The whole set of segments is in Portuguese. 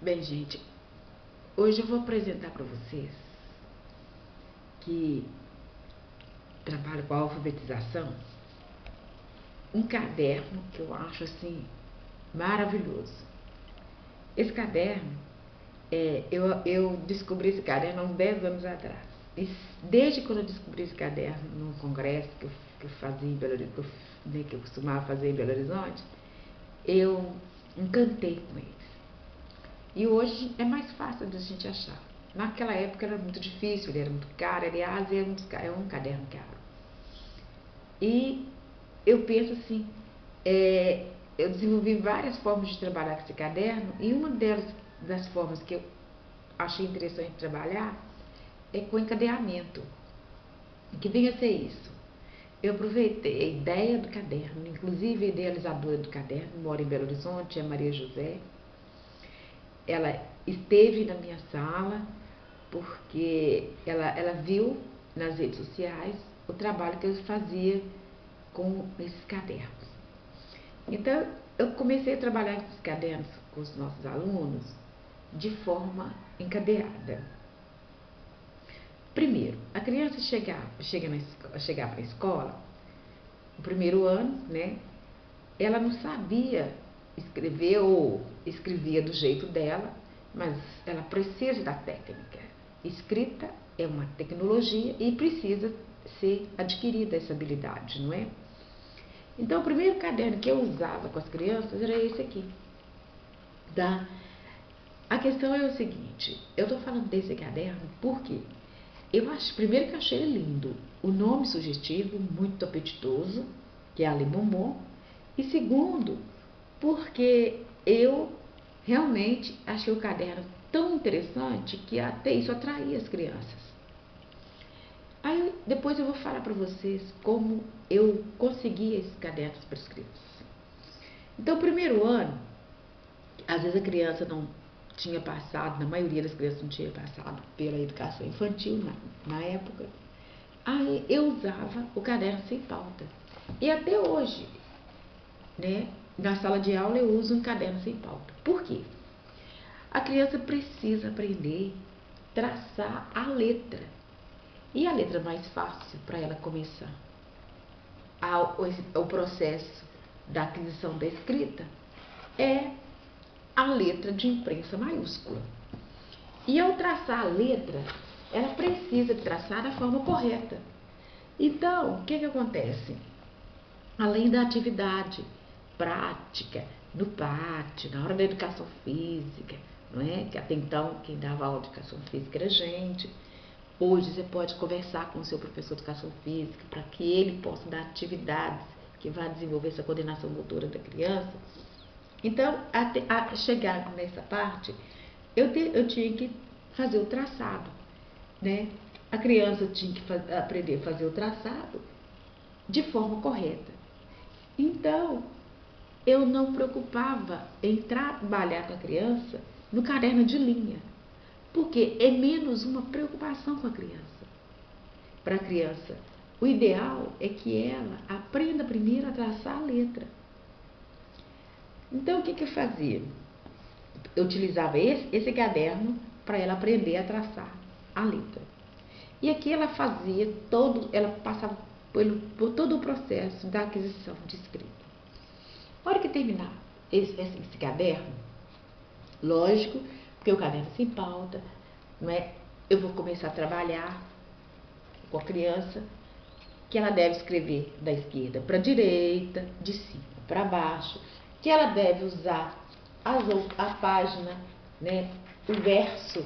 Bem, gente, hoje eu vou apresentar para vocês que trabalho com a alfabetização, um caderno que eu acho assim maravilhoso. Esse caderno, eu descobri esse caderno há uns 10 anos atrás. E desde quando eu descobri esse caderno num congresso que eu fazia em Belo Horizonte, que eu costumava fazer em Belo Horizonte, eu encantei com eles. E hoje é mais fácil de a gente achar. Naquela época era muito difícil, ele era muito caro, aliás, é um caderno caro. E eu penso assim, eu desenvolvi várias formas de trabalhar com esse caderno, e uma das formas que eu achei interessante trabalhar é com encadeamento. O que vem a ser isso? Eu aproveitei a ideia do caderno, inclusive a idealizadora do caderno, mora em Belo Horizonte, é Maria José. Ela esteve na minha sala porque ela viu nas redes sociais o trabalho que eu fazia com esses cadernos. Então, eu comecei a trabalhar com esses cadernos com os nossos alunos de forma encadeada. Primeiro, a criança chegar para a escola, no primeiro ano, né, ela não sabia escrever ou escrevia do jeito dela, mas ela precisa da técnica. Escrita é uma tecnologia e precisa ser adquirida essa habilidade, não é? Então, o primeiro caderno que eu usava com as crianças era esse aqui. A questão é o seguinte, eu estou falando desse caderno porque eu acho, primeiro que eu achei ele lindo, o nome sugestivo, muito apetitoso, que é a Limomô, e segundo, porque eu realmente achei o caderno tão interessante que até isso atraía as crianças. Aí depois eu vou falar para vocês como eu consegui esses cadernos para as crianças. Então, o primeiro ano, às vezes a criança não tinha passado, na maioria das crianças não tinha passado pela educação infantil na época. Aí eu usava o caderno sem pauta. E até hoje, né, na sala de aula eu uso um caderno sem pauta. Por quê? A criança precisa aprender a traçar a letra. E a letra mais fácil para ela começar o processo da aquisição da escrita é a letra de imprensa maiúscula. E ao traçar a letra, ela precisa traçar da forma correta. Então, o que acontece? Além da atividade prática, no pátio, na hora da educação física, não é? Que até então quem dava aula de educação física era gente. Hoje você pode conversar com o seu professor de educação física para que ele possa dar atividades que vá desenvolver essa coordenação motora da criança. Então, a chegar nessa parte, eu tinha que fazer o traçado, né? A criança tinha que aprender a fazer o traçado de forma correta. Então, eu não preocupava em trabalhar com a criança no caderno de linha, porque é menos uma preocupação com a criança. Para a criança, o ideal é que ela aprenda primeiro a traçar a letra. Então, o que eu fazia? Eu utilizava esse caderno para ela aprender a traçar a letra. E aqui ela ela passava por todo o processo da aquisição de escrita. Na hora que terminar esse caderno, lógico, porque o caderno sem pauta, não é? Eu vou começar a trabalhar com a criança que ela deve escrever da esquerda para a direita, de cima para baixo, que ela deve usar a página, né, o verso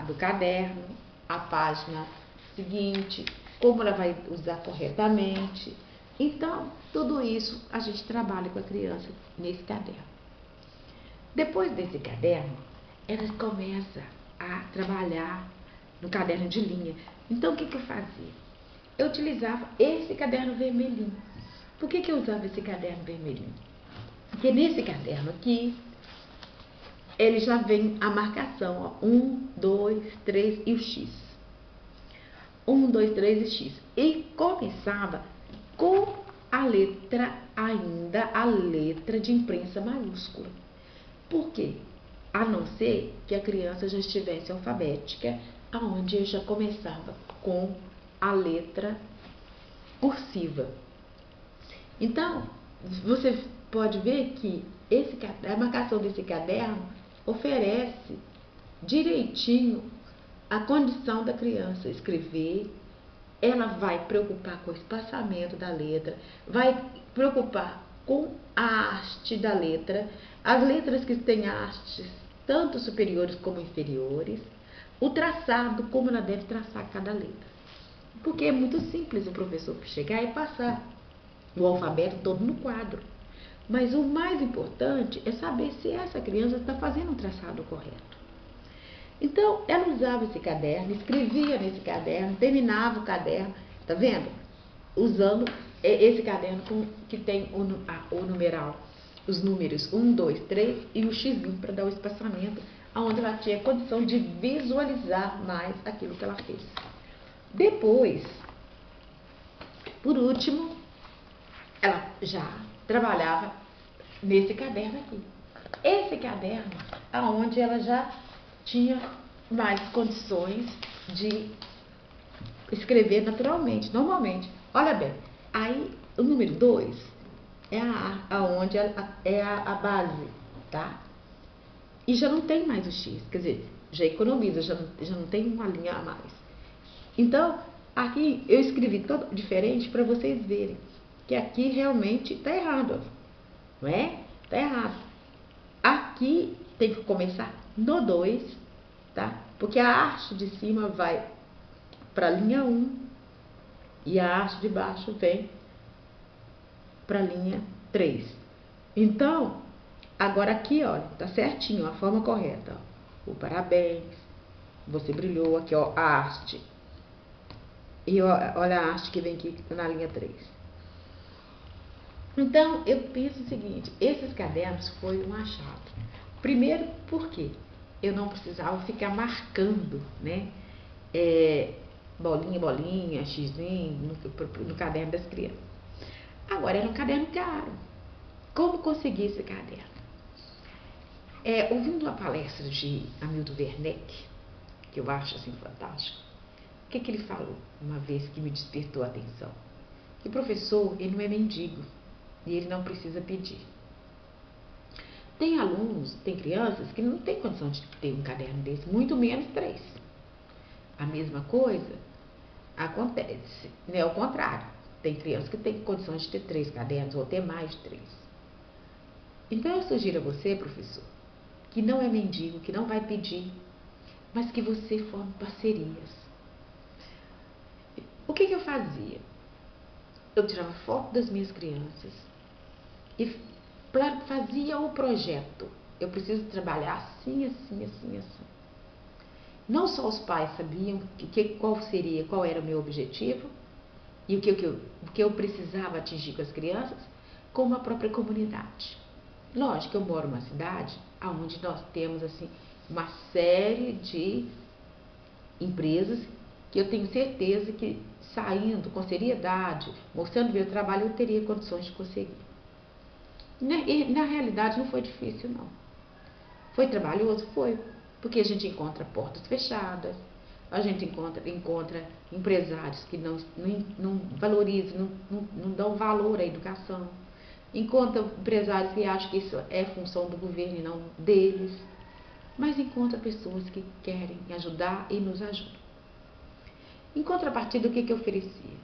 do caderno, a página seguinte, como ela vai usar corretamente. Então, tudo isso a gente trabalha com a criança nesse caderno. Depois desse caderno, ela começa a trabalhar no caderno de linha. Então, o que eu fazia? Eu utilizava esse caderno vermelhinho. Por que eu usava esse caderno vermelhinho? Porque nesse caderno aqui, ele já vem a marcação, ó, 1, 2, 3 e o X. 1, 2, 3 e X. E começava com a letra de imprensa maiúscula. Por quê? a não ser que a criança já estivesse alfabética, aonde eu já começava com a letra cursiva. Então, você pode ver que a marcação desse caderno oferece direitinho a condição da criança escrever. Ela vai preocupar com o espaçamento da letra, vai preocupar com a haste da letra, as letras que têm hastes tanto superiores como inferiores, o traçado, como ela deve traçar cada letra. Porque é muito simples o professor chegar e passar o alfabeto todo no quadro. Mas o mais importante é saber se essa criança está fazendo um traçado correto. Então, ela usava esse caderno, escrevia nesse caderno, terminava o caderno, tá vendo? Usando esse caderno que tem o numeral, os números 1, 2, 3 e o xizinho para dar o espaçamento, onde ela tinha condição de visualizar mais aquilo que ela fez. Depois, por último, ela já trabalhava nesse caderno aqui. Esse caderno, aonde ela já tinha mais condições de escrever naturalmente, normalmente. Olha bem, aí o número 2 é aonde é a base, tá? E já não tem mais o X, quer dizer, já economiza, já não tem uma linha a mais. Então, aqui eu escrevi todo diferente para vocês verem que aqui realmente está errado, não é? Está errado. Aqui tem que começar no 2, tá? Porque a haste de cima vai para a linha 1 e a haste de baixo vem para a linha 3. Então, agora aqui, olha, tá certinho, a forma correta. Ó. O parabéns, você brilhou, aqui ó, a haste. E olha a haste que vem aqui na linha 3. Então, eu penso o seguinte, esses cadernos foi um achado. Primeiro, porque eu não precisava ficar marcando, né? Bolinha, bolinha, xizinho, no caderno das crianças. Agora, era um caderno caro. Como conseguir esse caderno? Ouvindo uma palestra de Hamilton Werneck, que eu acho assim fantástico, o que ele falou uma vez que me despertou a atenção? Que o professor, ele não é mendigo e ele não precisa pedir. Tem alunos, tem crianças que não têm condição de ter um caderno desse, muito menos 3. A mesma coisa acontece, né? Ao contrário, tem crianças que têm condições de ter 3 cadernos ou ter mais de 3. Então eu sugiro a você, professor, que não é mendigo, que não vai pedir, mas que você forme parcerias. O que eu fazia? Eu tirava foto das minhas crianças e fazia o projeto. Eu preciso trabalhar assim, assim, assim, assim. Não só os pais sabiam qual era o meu objetivo e o que eu precisava atingir com as crianças, como a própria comunidade. Lógico que eu moro numa cidade onde nós temos assim uma série de empresas que eu tenho certeza que saindo com seriedade, mostrando meu trabalho, eu teria condições de conseguir. E na realidade não foi difícil, não. Foi trabalhoso? Foi. Porque a gente encontra portas fechadas, a gente encontra empresários que não valorizam, não dão valor à educação, encontra empresários que acham que isso é função do governo e não deles, mas encontra pessoas que querem ajudar e nos ajudam. Em contrapartida, o que eu oferecia?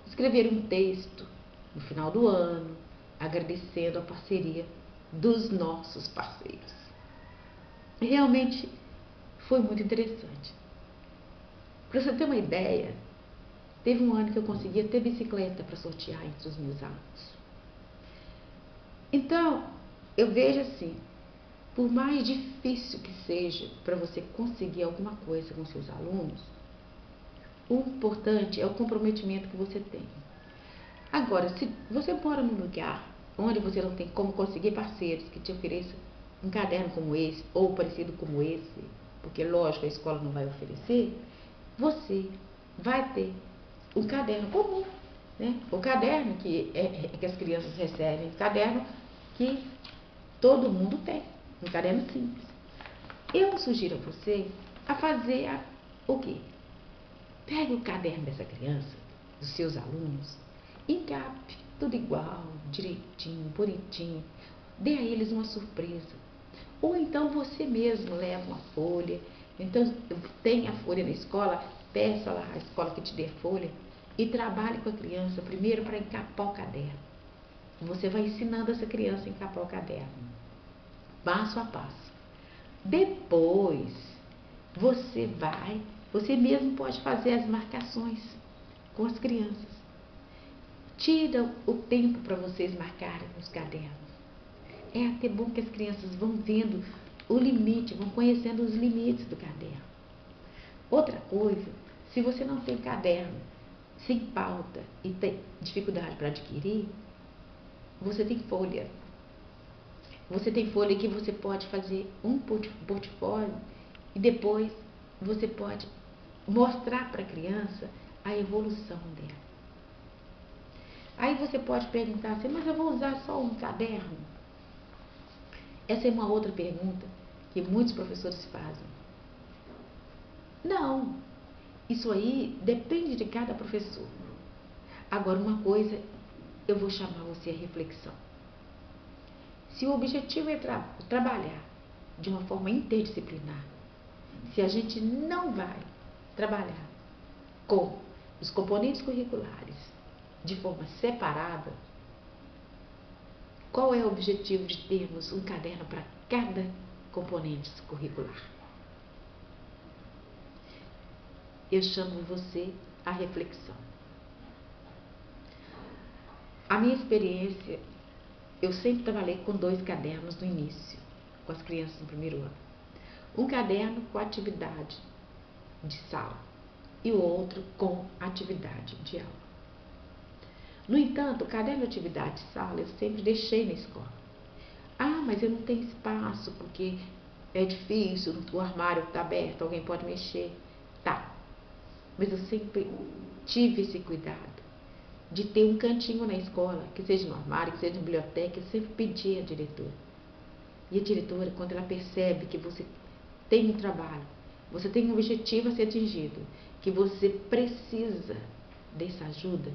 Escrever um texto no final do ano, agradecendo a parceria dos nossos parceiros. Realmente foi muito interessante. Para você ter uma ideia, teve um ano que eu conseguia ter bicicleta para sortear entre os meus alunos. Então, eu vejo assim, por mais difícil que seja para você conseguir alguma coisa com seus alunos, o importante é o comprometimento que você tem. Agora, se você mora num lugar onde você não tem como conseguir parceiros que te ofereçam um caderno como esse, ou parecido como esse, porque lógico a escola não vai oferecer, você vai ter um caderno comum, né? O caderno que as crianças recebem, o caderno que todo mundo tem, um caderno simples. Eu sugiro a você a fazer o quê? Pegue o caderno dessa criança, dos seus alunos, encape tudo igual, direitinho, bonitinho, dê a eles uma surpresa. Ou então você mesmo leva uma folha, então tem a folha na escola, peça lá à escola que te dê folha e trabalhe com a criança primeiro para encapar o caderno. Você vai ensinando essa criança a encapar o caderno, passo a passo. Depois, você mesmo pode fazer as marcações com as crianças. Tira o tempo para vocês marcarem nos cadernos. É até bom que as crianças vão vendo o limite, vão conhecendo os limites do caderno. Outra coisa, se você não tem caderno, sem pauta e tem dificuldade para adquirir, você tem folha. Você tem folha que você pode fazer um portfólio e depois você pode mostrar para a criança a evolução dela. Aí você pode perguntar assim, mas eu vou usar só um caderno? Essa é uma outra pergunta que muitos professores fazem. Não, isso aí depende de cada professor. Agora, uma coisa eu vou chamar você a reflexão. Se o objetivo é trabalhar de uma forma interdisciplinar, se a gente não vai trabalhar com os componentes curriculares de forma separada, qual é o objetivo de termos um caderno para cada componente curricular? Eu chamo você à reflexão. A minha experiência, eu sempre trabalhei com 2 cadernos no início, com as crianças no primeiro ano. Um caderno com atividade de sala e o outro com atividade de aula. No entanto, o caderno de atividade de sala eu sempre deixei na escola. Ah, mas eu não tenho espaço porque é difícil, o armário está aberto, alguém pode mexer. Tá, mas eu sempre tive esse cuidado de ter um cantinho na escola, que seja no armário, que seja na biblioteca, eu sempre pedi à diretora. E a diretora, quando ela percebe que você tem um trabalho, você tem um objetivo a ser atingido, que você precisa dessa ajuda,